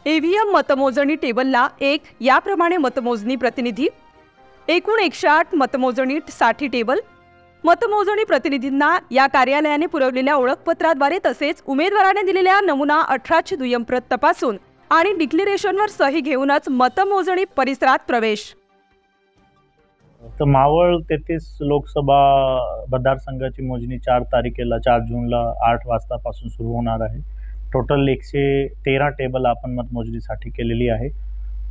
EVM मतमोजणी टेबलला 1 याप्रमाणे मतमोजणी प्रतिनिधी, एकूण 108 मतमोजणीसाठी टेबल. मतमोजणी प्रतिनिधींना या कार्यालयाने पुरवलेल्या ओळखपत्राद्वारे तसेच उमेदवाराने दिलेल्या नमुना 18ची दुय्यम प्रत तपासून आणि डिक्लेरेशनवर सही घेऊनच मतमोजणी परिसरात प्रवेश. तर मावळ 33 लोकसभा मतदारसंघाची मोजणी 4 तारखेला 4 जूनला 8 वाजतापासून सुरू होणार आहे. टोटल 113 टेबल आपण मतमोजणीसाठी केलेली आहे.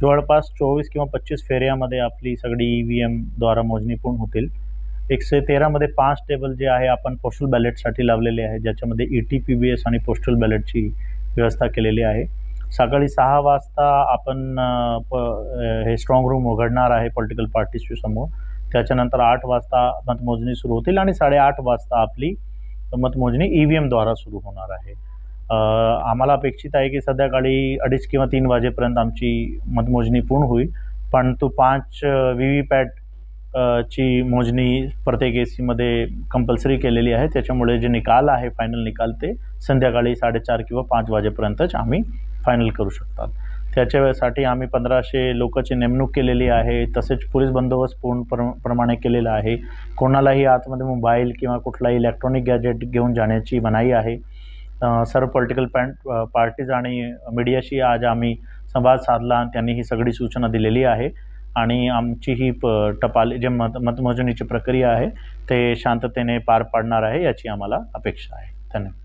जवळपास 24 किंवा 25 फेऱ्यामध्ये आपली सगळी EVM द्वारा मोजणी पूर्ण होतील. 113 मध्ये 5 टेबल जे आहे आपण पोस्टल बॅलेटसाठी लावलेले आहे, ज्याच्यामध्ये ETPBS आणि पोस्टल बॅलेटची व्यवस्था केलेली आहे. सकाळी 6 वाजता आपण हे स्ट्रॉंग रूम उघडणार आहे पॉलिटिकल पार्टीजच्या समोर. त्याच्यानंतर 8 वाजता मतमोजणी सुरू होतील आणि 8:30 वाजता आपली मतमोजणी EVM द्वारा सुरू होणार आहे. आम्हाला अपेक्षित आहे की संध्याकाळी 2:30 किंवा 3 वाजेपर्यंत आमची मतमोजणी पूर्ण होईल. परंतु 5 VVPAT ची मोजणी प्रत्येक AC-मध्ये कंपल्सरी केलेली आहे. त्याच्यामुळे जे निकाल आहे फायनल निकाल ते संध्याकाळी 4:30 किंवा 5 वाजेपर्यंतच आम्ही फायनल करू शकतात. त्याच्यासाठी आम्ही 1500 लोकांची नेमणूक केलेली आहे. तसेच पोलीस बंदोबस्त पूर्ण प्रमाणे केलेला आहे. कोणालाही आतमध्ये मोबाईल किंवा कुठलाही इलेक्ट्रॉनिक गॅजेट घेऊन जाण्याची मनाई आहे. सर्व पॉलिटिकल पार्टीज आणि मीडियाशी आज आम्ही संवाद साधला आणि त्यांनी ही सगळी सूचना दिलेली आहे आणि आमची ही टपाल जे मतमोजणीची प्रक्रिया आहे ते शांततेने पार पाडणार आहे याची आम्हाला अपेक्षा आहे. धन्यवाद.